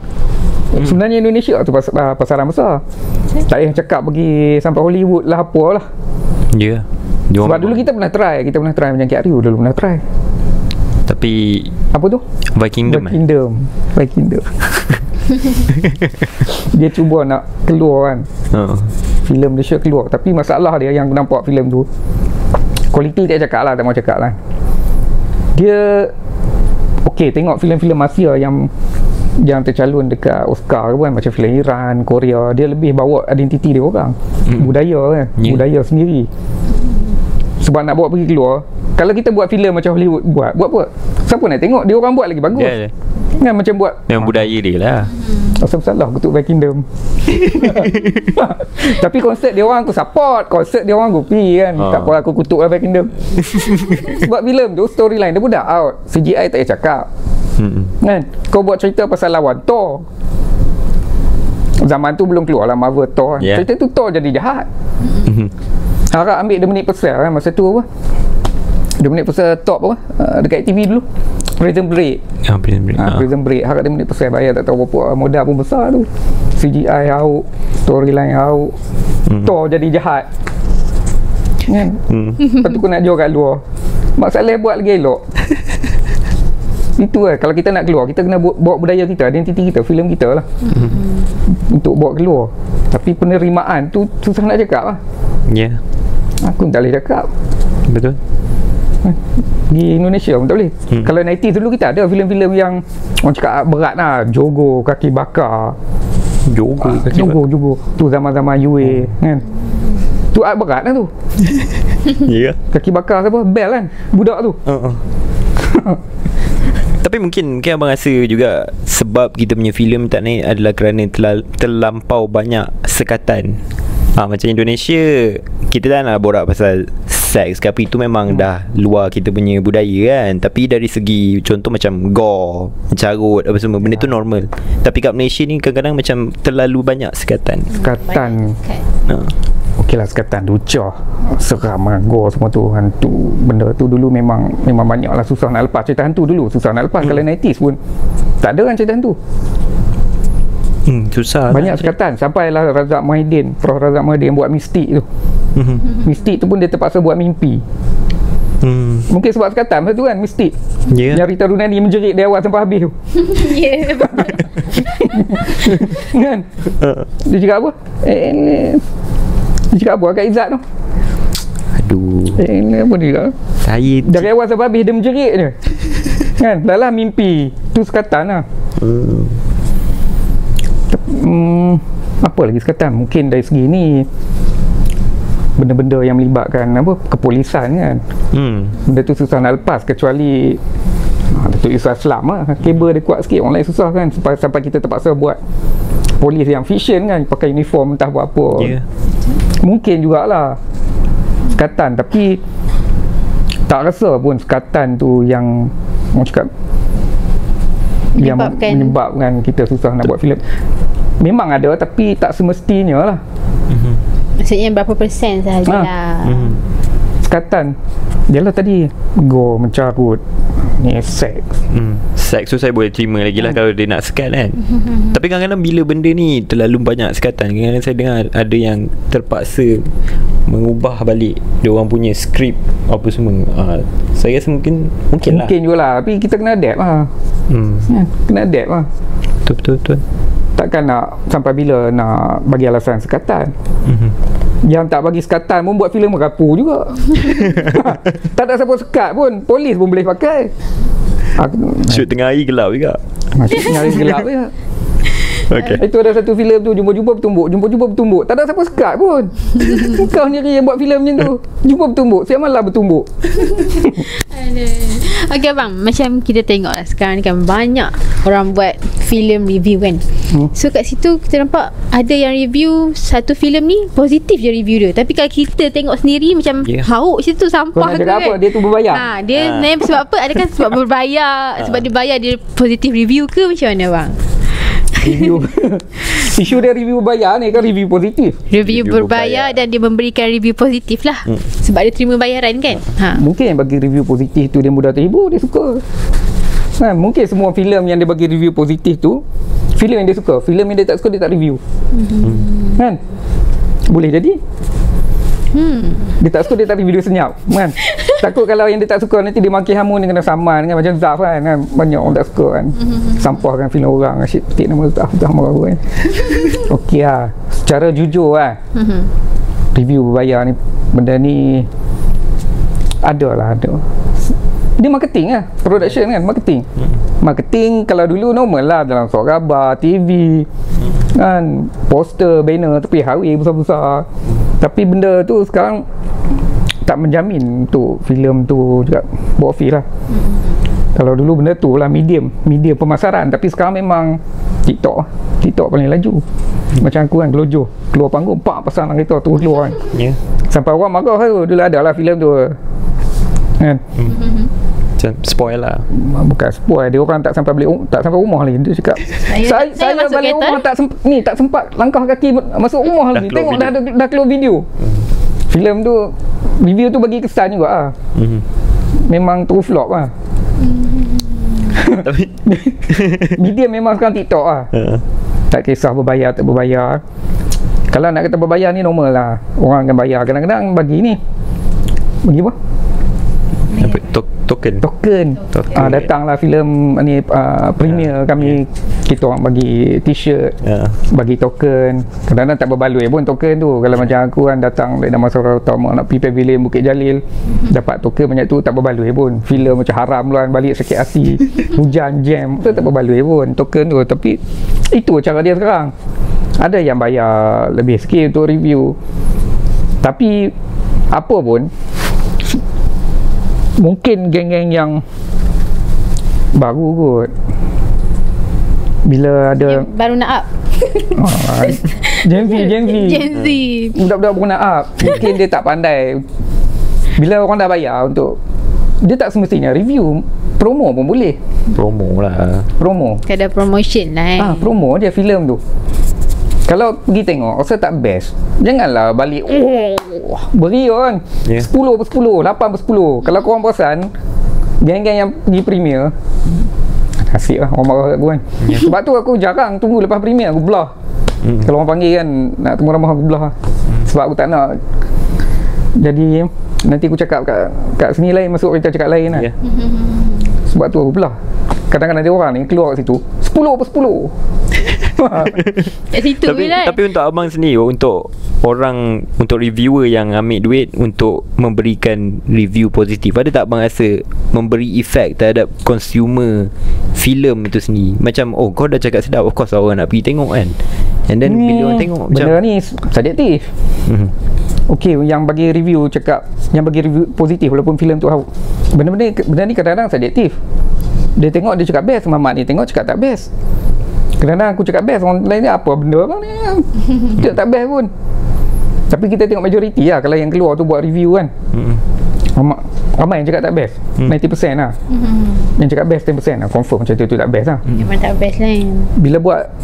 Sebenarnya Indonesia tu pasaran besar. Tak payah cakap pergi sampai Hollywood lah apa lah. Ya. Sebab dulu kita pernah try macam Kiat Ryu dulu pernah try. Tapi apa tu? Vikingdom. Dia cuba nak keluar kan. Filem Malaysia keluar, tapi masalah dia yang nampak filem tu, kualiti tak cakap lah, tak mau cakap lah. Dia okey, tengok filem-filem Asia yang tercalon dekat Oscar kan, macam filem Iran, Korea, dia lebih bawa identiti dia orang, budaya kan, budaya sendiri. Sebab nak bawa pergi keluar, kalau kita buat filem macam Hollywood buat apa? Siapa nak tengok? Dia orang buat lagi bagus. Kan macam buat yang budaya dia lah. Asal salah kutuk Vikingdom. Tapi konsep dia orang aku support, konsep dia orang aku pergi kan. Tak apa aku kutuk lah Vikingdom. Sebab filem tu storyline dia pun dah out, CGI tak payah cakap. Kan kau buat cerita pasal lawan Thor, zaman tu belum keluar lah Marvel Thor kan. Cerita tu Thor jadi jahat. Harap ambil 2 minit pasal kan masa tu apa, 2 minit pasal top apa dekat TV dulu, Prison Break. Prison Break harap 2 minit pasal, bayar tak tahu berapa, modal pun besar tu, CGI hauk, storyline hauk, Thor jadi jahat kan. Lepas tu kau nak jual kat luar, masalah buat lagi elok. Itu lah, kalau kita nak keluar, kita kena bawa budaya kita, identiti kita, filem kita lah, untuk bawa keluar. Tapi penerimaan tu susah nak cakap lah. Aku tak boleh cakap. Betul. Di Indonesia pun tak boleh. Kalau 90s dulu kita ada filem-filem yang orang cakap berat lah, Jogo Kaki Bakar. Jogo tu zaman-zaman UA kan. Tu art berat lah tu. Kaki Bakar siapa? Bell kan, budak tu. Tapi mungkin abang rasa juga sebab kita punya filem tak naik adalah kerana terlampau banyak sekatan. Macam Indonesia, kita dah nak borak pasal seks, tapi itu memang dah luar kita punya budaya kan. Tapi dari segi contoh macam gore, carut apa semua, benda tu normal. Tapi kat Malaysia ni kadang-kadang macam terlalu banyak sekatan. Okey lah, sekatan lucah, seram, gore semua tu, hantu, benda tu dulu memang banyak lah, susah nak lepas. Cerita hantu dulu susah nak lepas. Kalau 90s pun tak ada kan cerita hantu. Susah banyak sekatan. Sampailah Razak Mahidin, Prof Razak Mahidin buat mistik tu. Mistik tu pun dia terpaksa buat mimpi. Mungkin sebab sekatan masa tu kan, mistik. Yang Rita Runani menjerit dia awal sampai habis tu. Kan dia cakap apa? Dia cakap apa kat Izzat tu? Aduh, apa dia cakap? Dari awal sampai habis dia menjerit je. Kan, dah lah mimpi. Tu sekatan lah. Apa lagi sekatan? Mungkin dari segi ni benda-benda yang melibatkan kepolisan kan. Benda tu susah nak lepas, kecuali Datuk Yusof Aslam lah, kabel dia kuat sikit, orang lain susah kan. Sampai kita terpaksa buat polis yang fiction kan, pakai uniform entah buat apa. Mungkin jugalah sekatan, tapi tak rasa pun sekatan tu yang orang cakap yang menyebabkan kita susah nak buat filem. Memang ada, tapi tak semestinya lah. Maksudnya berapa persen sahaja sekatan. Yalah tadi go mencarut, ni seks. Seks tu saya boleh terima lagi lah kalau dia nak sekat kan. Tapi kadang-kadang bila benda ni terlalu banyak sekatan, kadang-kadang saya dengar ada yang terpaksa mengubah balik dia orang punya skrip apa semua. Saya rasa mungkin lah. Mungkin jugalah, tapi kita kena adapt lah. Kena adapt lah. Betul. Takkan nak sampai bila nak bagi alasan sekatan. Yang tak bagi sekatan pun buat filem merapu juga. Tak ada siapa sekat pun, polis pun boleh pakai. Shoot tengah hari gelap juga. Shoot tengah hari gelap je. Itu ada satu filem tu, jumpa-jumpa bertumbuk. Tak ada siapa sekat pun. Kau sendiri yang buat filem macam tu. Jumpa bertumbuk, siap malah bertumbuk. Okey abang, macam kita tengok lah sekarang ni kan banyak orang buat filem review kan. So kat situ kita nampak ada yang review satu filem ni positif je review dia, tapi kalau kita tengok sendiri macam hauk situ, sampah ke kan. Apa? Dia tu berbayar. Dia sebab apa? Adakah sebab berbayar, sebab dia bayar dia positif review ke macam mana bang? Review isu dia review berbayar ni kan, review positif, review berbayar dan dia memberikan review positif lah. Sebab dia terima bayaran kan. Mungkin yang bagi review positif tu dia mudah terhibur, dia suka. Mungkin semua filem yang dia bagi review positif tu filem yang dia suka, filem yang dia tak suka dia tak review. Kan Boleh jadi. Dia tak suka, dia tak review senyap kan. Takut kalau yang dia tak suka nanti dia maki hamun, dia kena saman kan, macam Zaf kan, banyak orang tak suka kan. Sampahkan filem orang, asyik petik nama Zaf marah kan. Okey lah, secara jujur lah, review berbayar ni, benda ni ada. Dia marketing lah, production kan, marketing kalau dulu normal lah, dalam surat khabar, TV kan, poster, banner, tepi hari besar-besar. Tapi benda tu sekarang tak menjamin untuk filem tu juga box office lah. Kalau dulu benda tu lah media pemasaran, tapi sekarang memang TikTok paling laju. Macam aku kan, Gelojoh keluar panggung, pasang kereta terus keluar kan. Sampai orang marah tu, dulu ada lah filem tu kan. Macam spoil lah. Bukan spoil, dia orang tak sampai rumah lagi. Dia cakap saya balik rumah tak sempat langkah kaki masuk rumah lagi. Tengok dah keluar video. Filem tu, review tu bagi kesan juga lah. Memang terus flop lah. Tapi media memang sekarang TikTok lah. Tak kisah berbayar tak berbayar. Kalau nak kata berbayar ni normal lah, orang akan bayar. Kadang-kadang bagi apa? Token. Datanglah filem ni premier kami, kita orang bagi t-shirt, bagi token. Kadang-kadang tak berbaloi pun token tu. Kalau macam aku kan datang dari Damansara Utama nak pergi pavilion Bukit Jalil, dapat token banyak tu, tak berbaloi pun. Filem macam Haram luan balik sakit hati, hujan jam tu tak berbaloi pun token tu. Tapi itu cara dia sekarang. Ada yang bayar lebih sikit untuk review. Tapi apa pun, mungkin geng-geng yang baru kot, bila ada yang baru nak up Gen Z budak-budak baru nak up, mungkin dia tak pandai. Bila orang dah bayar untuk, dia tak semestinya review, promo pun boleh. Promo ada promotion lah promo je filem tu. Kalau pergi tengok rasa tak best, janganlah balik beri kan 10/10, 8/10. Kalau korang perasan, geng-geng yang pergi premier asyik lah orang marah aku kan. Sebab tu aku jarang tunggu lepas premier, aku belah. Kalau orang panggil kan nak tunggu ramah, aku belah. Sebab aku tak nak jadi nanti aku cakap kat sini lain, masuk kita cakap lain lah. Sebab tu aku belah. Kadang-kadang ada orang ni keluar kat situ 10/10. Kat situ tapi untuk abang sendiri, untuk orang, untuk reviewer yang ambil duit untuk memberikan review positif, ada tak abang rasa memberi efek terhadap consumer filem itu sendiri? Macam kau dah cakap sedap, of course orang nak pergi tengok kan, and then bila orang tengok benda ni subjektif. Okey, yang bagi review cakap, yang bagi review positif walaupun filem tu benda ni kadang-kadang subjektif. Dia tengok dia cakap best, Mamat ni tengok cakap tak best. Kadang-kadang aku cakap best, orang lain ni apa benda abang ni dia tak best pun. Tapi kita tengok majoriti lah. Kalau yang keluar tu buat review kan, ramai yang cakap tak best, 90% lah. Yang cakap best 10% lah, confirm macam tu tak best lah. Memang tak best lah.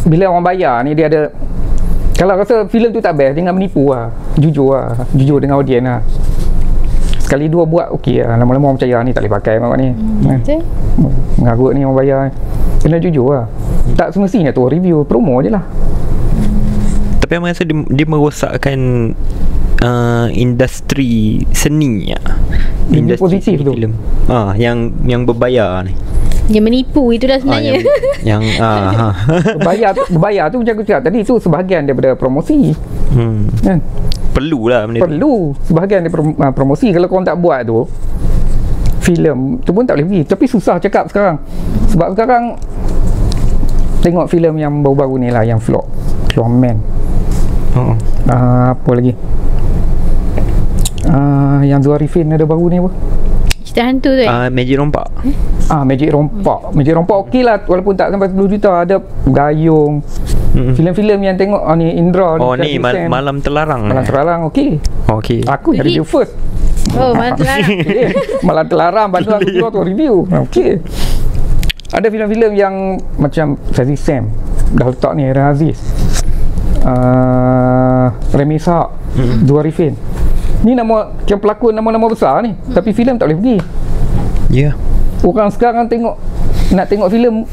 Bila orang bayar ni, dia ada, kalau rasa filem tu tak best, jangan menipu lah. Jujur dengan audien lah. Sekali dua buat okey lah, lama-lama orang percaya ni tak boleh pakai Mamat ni. Mengarut ni orang bayar. Kena jujur lah. Tak semestinya tu review, promo je lah. Tapi abang rasa dia merosakkan industri seni, industri positif tu film. Yang berbayar ni, yang menipu itulah sebenarnya. yang berbayar tu macam aku cakap tadi, tu sebahagian daripada promosi. Kan? Perlulah benda perlu tu. Sebahagian daripada promosi. Kalau korang tak buat tu, filem tu pun tak boleh pergi. Tapi susah cakap sekarang. Sebab sekarang tengok filem yang baru-baru ni lah, yang flop, Keluar Man. Apa lagi? Yang Zuarifin ada baru ni apa? Cerita hantu tu Magic Rompak. Magic Rompak okey lah, walaupun tak sampai 10 juta. Ada Gayung. Filem-filem yang tengok ni Indra ni Malam Terlarang. Malam Terlarang okey. Aku yang review first. Malam Terlarang. Malam Terlarang bantu aku keluar tu review. Okey. Ada filem-filem yang macam Sazi Sam, dah letak ni Aaron Aziz, Remy Ishak, Zuarifin. Ni nama yang pelakon nama-nama besar ni, tapi filem tak boleh pergi. Orang sekarang nak tengok filem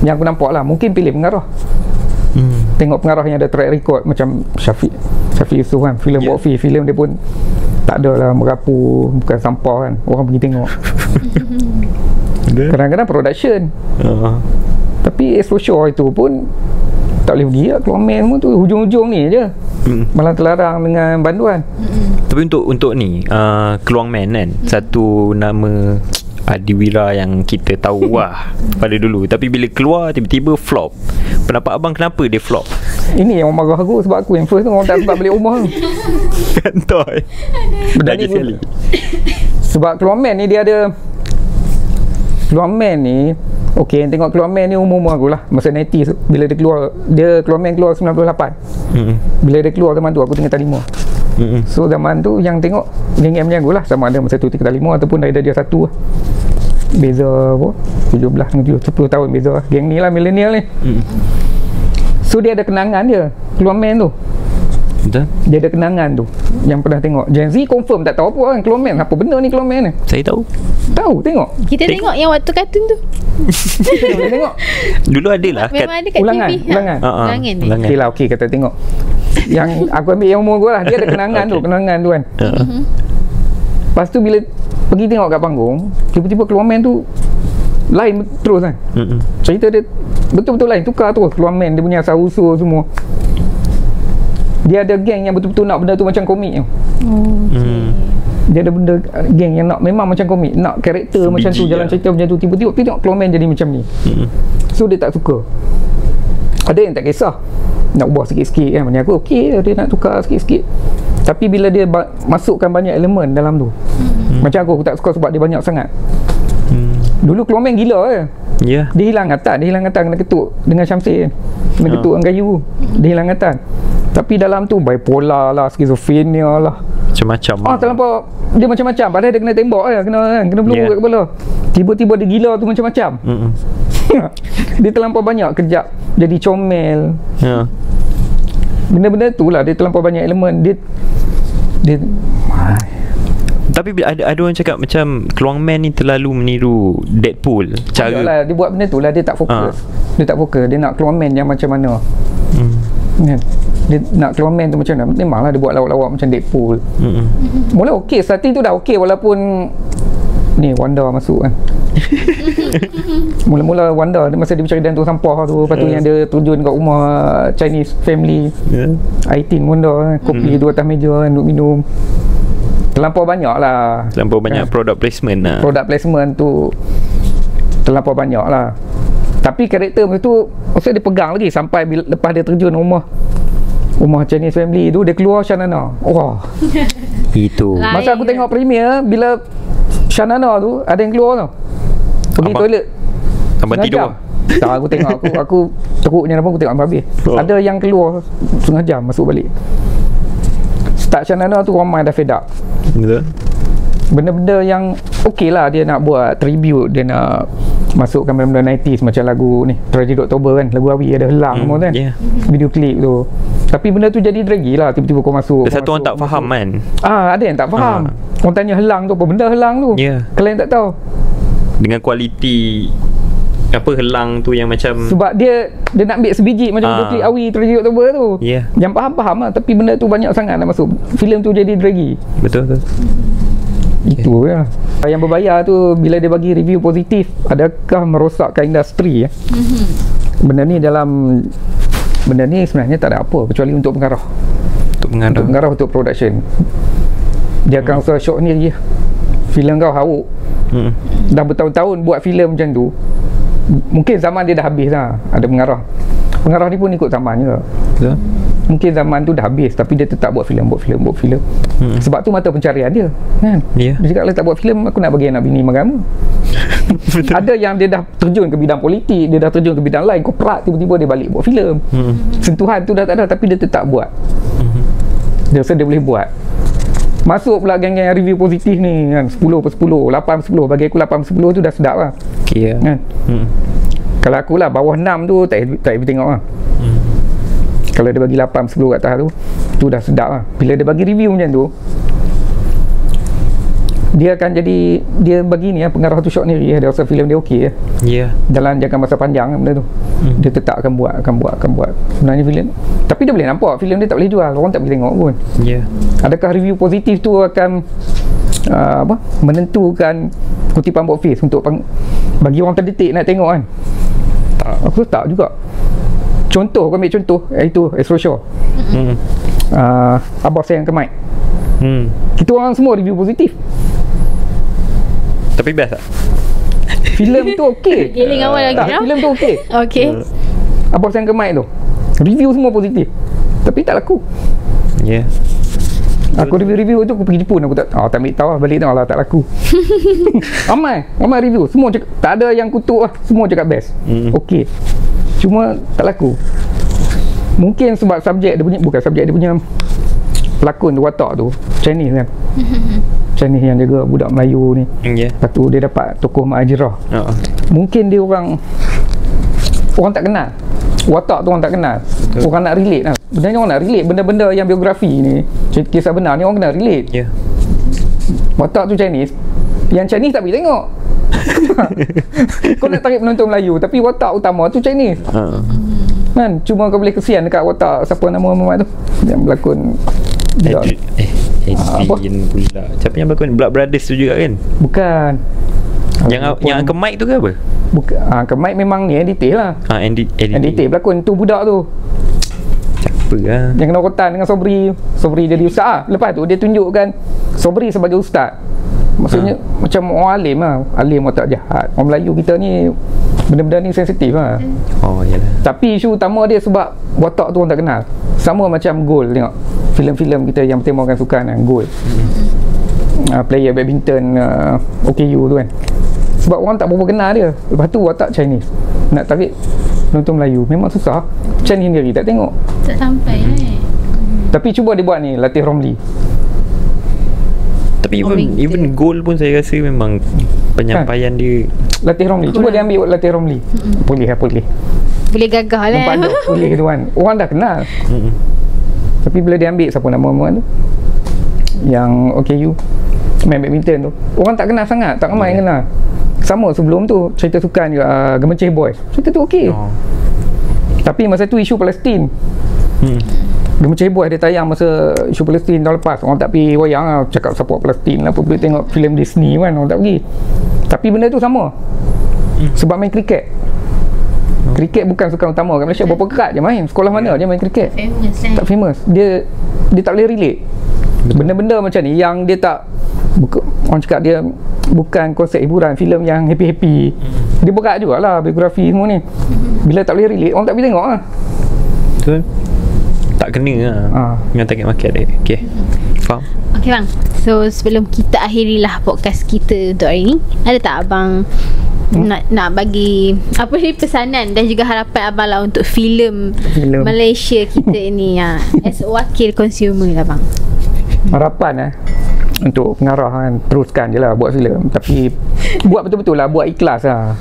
yang aku nampak lah, mungkin pilih pengarah. tengok pengarah yang ada track record macam Syafiq Yusof kan, filem box office, filem dia pun tak ada lah merapu, bukan sampah kan, orang pergi tengok. Kadang-kadang production tapi exposure itu pun tak boleh pergi lah. Keluar main semua tu hujung-hujung ni je, malah terlarang dengan banduan. Tapi untuk ni Keluang Man kan, satu nama Adiwira yang kita tahu lah pada dulu, tapi bila keluar tiba-tiba flop. Pendapat abang kenapa dia flop? Ini yang orang marah aku sebab aku yang first tu, orang tak sempat balik rumah. Kantoi. Berdaki sekali. Sebab Keluar Man ni dia ada, Keluar Man ni okey, yang tengok Keluar Man ni umur-umur aku lah, masa 90s bila dia keluar. Keluar Man keluar 98. Bila dia keluar zaman tu aku tinggal tak 5. So zaman tu yang tengok geng-geng macam aku lah, sama ada masa tu tingkat 5 ataupun dari dia 1 lah. Beza apa 17 dengan 10 tahun beza lah. Geng ni lah, millennial ni. So dia ada kenangan dia Keluar Man tu. Betul? Dia ada kenangan tu yang pernah tengok. Gen Z confirm tak tahu apa kan Keluar Man, apa benda ni Keluar Man ni. Saya tahu. Tengok. Kita tengok yang waktu kartun tu. Kita boleh tengok. Dulu ada lah Memang ada kat ulangan, TV. ulangan. Ulangan ni. Okey lah, okey kata tengok. Yang aku ambil yang umur gua lah, dia ada kenangan tu, kenangan tu kan. Lepas tu bila pergi tengok kat panggung, tiba-tiba Keluar Man tu lain terus kan. Cerita dia betul-betul lain, tukar terus Keluar Man, dia punya asal usul semua. Dia ada geng yang betul-betul nak benda tu macam komik tu. Dia ada benda geng yang nak memang macam komik, nak karakter macam tu, jalan cerita macam tu. Tiba-tiba tengok Keluar Man jadi macam ni. So dia tak suka. Ada yang tak kisah, nak ubah sikit-sikit kan. Macam aku okey, dia nak tukar sikit-sikit. Tapi bila dia masukkan banyak elemen dalam tu, macam aku tak suka sebab dia banyak sangat. Dulu Keluar Man gila kan. Dia hilang ingatan, kena ketuk dengan Syamsil, kena ketuk dengan kayu, dia hilang ingatan. Tapi dalam tu bipolar lah, skizofrenia lah, macam-macam. Terlampau dia macam-macam. Padahal dia kena tembak kena peluru kat kepala. Tiba-tiba dia gila tu macam-macam. Dia terlampau banyak kejap jadi comel. Benda-benda tu lah, dia terlampau banyak elemen. Dia tapi ada orang cakap macam Keluang Man ni terlalu meniru Deadpool. Cara dia buat benda tu lah, dia tak fokus. Dia tak fokus. Dia nak Keluang Man yang macam mana. Dia nak Keluang Man tu macam mana. Memanglah dia buat lawak-lawak macam Deadpool. Mula okey, starting tu dah okey, walaupun ni Wanda masuk kan. Mula-mula Wanda masa dia bercakap dengan tu sampah tu, lepas tu yang dia terjun kat rumah Chinese family, Aitin Wanda kopi dua atas meja kan, duduk minum. Terlampau banyak lah, terlampau banyak product placement lah. Product placement tu terlampau banyak lah. Tapi karakter masa tu maksudnya dia pegang lagi sampai lepas dia terjun rumah Chinese family tu, dia keluar Shanana. Itu masa aku tengok premier, bila Shanana tu ada yang keluar tau, pergi toilet. Abang tidur? Tak, aku tengok, aku teruknya apa, aku tengok sampai habis. Ada yang keluar setengah jam masuk balik. Start Shanana tu ramai dah fed up. Betul. Benda-benda yang okey lah, dia nak buat tribute, dia nak masukkan benda-benda 90s macam lagu ni Tragedi Oktober kan, lagu Awi ada helang semua kan, video klip tu. Tapi benda tu jadi draggy lah, tiba-tiba kau masuk. Satu orang tak faham kan. Ada yang tak faham. Orang tanya helang tu apa benda, helang tu kalian tak tahu dengan kualiti apa helang tu yang macam, sebab dia nak ambil sebiji macam video klip Awi Tragedi Oktober tu. Yang faham lah, tapi benda tu banyak sangat nak masuk, filem tu jadi draggy. Betul. Itu lah. Yang berbayar tu bila dia bagi review positif, adakah merosakkan industri? Benda ni sebenarnya tak ada apa kecuali untuk pengarah. Untuk pengarah, untuk production. Dia akan rasa syok ni je. Filem kau hauk. Dah bertahun-tahun buat filem macam tu. Mungkin zaman dia dah habis lah. Ada pengarah ni pun ikut zaman juga. Mungkin zaman tu dah habis, tapi dia tetap buat filem. Sebab tu mata pencarian dia kan. Dia cakap kalau tak buat filem, aku nak bagi anak bini agama. Ada yang dia dah terjun ke bidang politik, dia dah terjun ke bidang lain, korporat, tiba-tiba dia balik buat filem. Sentuhan tu dah tak ada, tapi dia tetap buat. Dia rasa dia boleh buat. Masuk pula geng-geng review positif ni kan, 10/10, 8/10. Bagi aku 8/10 tu dah sedap lah. Kan? Kalau aku lah bawah 6 tu tak boleh tengok lah. Kalau dia bagi 8/10 kat atas tu dah sedap lah. Bila dia bagi review macam tu, dia akan jadi, dia bagi ni pengarah tu shot ni dia rasa filem dia okey dalam jangka masa panjang benda tu. Dia tetap akan buat sebenarnya filem, tapi dia boleh nampak filem dia tak boleh jual, orang tak boleh tengok pun. Adakah review positif tu akan menentukan kutipan box office untuk bagi orang terdetik nak tengok kan? Aku tak juga. Contoh, kau ambil contoh iaitu Astro Shaw. Abah Sayang Ke Mike. Kita orang semua review positif. Tapi best tak? Filem tu okey. Giling awal lagi filem tu okey. Okey. Abah Sayang Ke Mike tu, review semua positif, tapi tak laku. Aku review tu, aku pergi Jepun, aku tak ambil tahu lah, balik tengok lah, tak laku. Ramai review, semua cakap, tak ada yang kutuk lah, semua cakap best. Okey, cuma tak laku. Mungkin sebab subjek dia punya, bukan subjek dia punya, pelakon tu, watak tu Chinese kan. Chinese yang jaga budak Melayu ni. Lepas tu dia dapat tokoh Mak Hajirah. Mungkin dia orang tak kenal, watak tu orang tak kenal. Orang nak relate lah. Sebenarnya orang nak relate benda-benda yang biografi ni, kisah benar ni, orang kena relate. Watak tu Chinese, yang Chinese tak boleh tengok. Kau nak tarik penonton Melayu, tapi watak utama tu Chinese. Kan, cuma kau boleh kesian dekat watak siapa nama Muhammad tu yang berlakon Adrian pula. Siapa yang berlakon Blood Brothers tu juga kan? Bukan. Yang ke Mike tu ke apa? Bukan. Ke Mike memang ni Detail lah. Detail berlakon tu budak tu. Siapa lah? Yang kena rotan dengan Sobri jadi ustaz lah. Lepas tu dia tunjukkan Sobri sebagai ustaz. Maksudnya macam orang alim lah. Alim watak jahat. Orang Melayu kita ni benda-benda ni sensitif lah. Yalah. Tapi isu utama dia sebab watak tu orang tak kenal. Sama macam Goal, tengok filem-filem kita yang bertemakan sukan kan, Goal. Player badminton OKU tu kan. Sebab orang tak berapa kenal dia. Lepas tu watak Chinese, nak tarik penonton Melayu memang susah. Chinese sendiri tak tengok, tak sampai Tapi cuba dia buat ni Latif Romli. Tapi even Goal pun saya rasa memang penyampaian dia. Latif Romli, cuba dia ambil Latif Romli. Boleh gagah lah. Boleh tu kan. Orang dah kenal. Tapi bila dia ambil siapa nama Muhammad tu, yang OKU main badminton tu, orang tak kenal sangat, tak ramai yang kenal. Sama sebelum tu cerita sukan juga, Gemencih Boys, cerita tu okey. Tapi masa tu isu Palestin. Gemencih Boys dia tayang masa isu Palestin tahun lepas. Orang tak pergi wayang lah, cakap support Palestin lah, apa boleh tengok filem Disney kan, orang tak pergi. Tapi benda tu sama sebab main kriket. Kriket bukan sukan utama kat Malaysia. Berapa kerat je main, sekolah mana je main kriket. Tak famous. Dia tak boleh relate. Benda-benda macam ni yang dia tak, orang cakap dia bukan konsep hiburan, filem yang happy-happy. Dia berat jugalah biografi semua ni. Bila tak boleh relate, orang tak boleh tengok lah. Betul. Tak kena lah dengan target market dia. Okay, faham? Okay bang, so sebelum kita akhirilah podcast kita untuk hari ni, ada tak abang nak bagi apa ni pesanan dan juga harapan abang lah untuk filem Malaysia kita ni as wakil consumer lah bang? Harapan untuk pengarah kan, teruskan je lah buat filem, tapi buat betul-betul lah, buat ikhlas lah,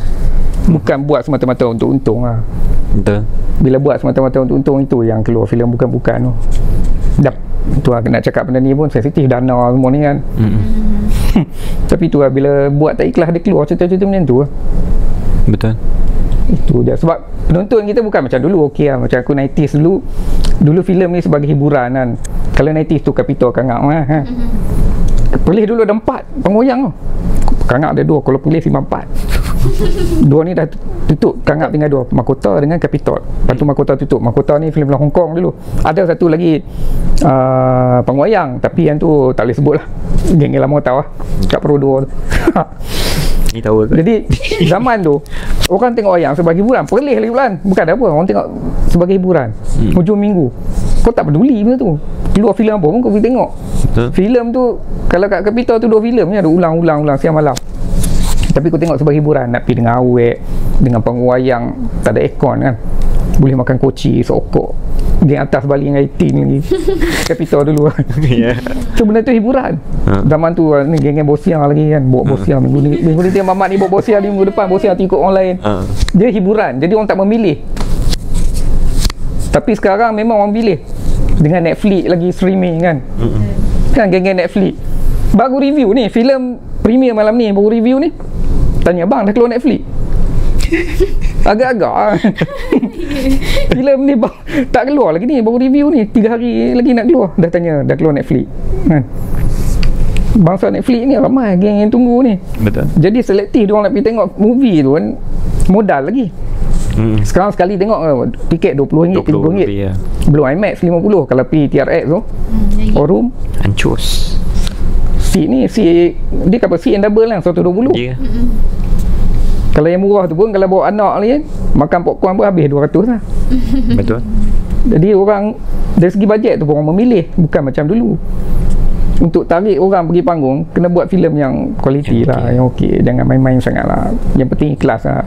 bukan buat semata-mata untuk untung lah. Betul. Bila buat semata-mata untuk untung, itu yang keluar filem bukan-bukan tu. Tu lah, nak cakap benda ni pun sensitif, dana semua ni kan. Tapi tu lah, bila buat tak ikhlas, dia keluar cerita-cerita macam tu lah. Betul. Itu je. Sebab penonton kita bukan macam dulu. Okey lah, macam aku 90s dulu filem ni sebagai hiburan kan. Kalau 90s tu Kapito Kangak lah kan. Pelih dulu ada 4 pengoyang tu. Kangak ada 2, kalau pelih simpan 4. 2 ni dah tutup, Kangak tinggal 2, Mahkota dengan Kapitol. Lepas tu Mahkota tutup. Mahkota ni filem Hong Kong dulu. Ada satu lagi pengoyang, tapi yang tu tak boleh sebut lah. Geng lama tahu lah, kat Perodua tu. Ni tahu ke? Jadi zaman tu orang tengok wayang sebagai hiburan, pelih lagi bulan, bukan ada apa, orang tengok sebagai hiburan. Hujung minggu kau tak peduli benda tu, keluar filem apa pun kau pergi tengok. Filem tu kalau kat Kapitol tu 2 filem ni ada ulang-ulang siang malam. Tapi kau tengok sebagai hiburan, nak pergi dengan awek, dengan pengwayang, tak ada aircon kan, boleh makan koci, sokok, geng atas baling 18 lagi. Kapitol dulu kan. So benda tu hiburan. Zaman tu ni geng-geng Bosiang lagi kan, bawa Bosiang minggu ni tengok mamat ni bawa Bosiang, minggu depan Bosiang ikut orang lain. Dia hiburan, jadi orang tak memilih. Tapi sekarang memang orang pilih dengan Netflix lagi streaming kan. Kan geng-geng Netflix Baru review ni, filem premier malam ni baru review ni. Tanya bang dah keluar Netflix. Agak-agak filem ni tak keluar lagi ni, baru review ni 3 hari lagi nak keluar. Dah tanya dah keluar Netflix kan. Bangsa Netflix ni ramai geng yang tunggu ni. Betul. Jadi selektif dia orang nak pergi tengok movie tu kan, modal lagi. Sekarang sekali tengok tiket RM20, RM30. Ya. Belum IMAX 50 kalau pergi TRX tu. Forum Hancus. seat ni dia kapal seat yang double lah 120. Ya. Kalau yang murah tu pun kalau bawa anak ni makan popcorn pun habis 200 lah. Betul. Jadi orang dari segi bajet tu orang memilih, bukan macam dulu. Untuk tarik orang pergi panggung kena buat filem yang kualiti lah, yang okey, jangan main-main sangat lah. Yang penting ikhlas lah.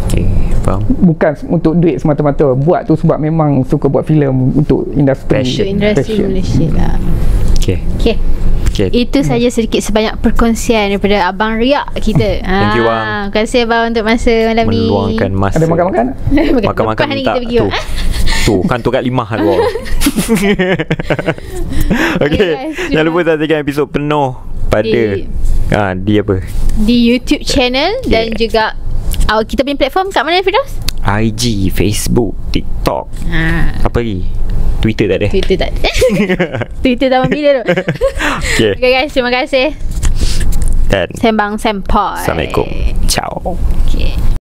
Okay, faham. Bukan untuk duit semata-mata, buat tu sebab memang suka buat filem untuk industri. Industri Malaysia lah. Okay. Itu saja sedikit sebanyak perkongsian daripada Abang Riak kita. Thank you, bang. Terima kasih abang untuk masa malam ni. Meluangkan masa. Ada makan-makan? Makan-makan ni minta kita pergi, tu. Tu kantor kat 5 luar. Okay, guys, jangan lupa saksikan episod penuh pada di apa? Di YouTube channel dan juga kita punya platform kat mana, Firdaus? IG, Facebook, TikTok. Apa lagi? Twitter tak ada. Twitter zaman bila tu? Okay. Okay guys, terima kasih. Dan Sembang Sempai. Assalamualaikum. Ciao. Okay.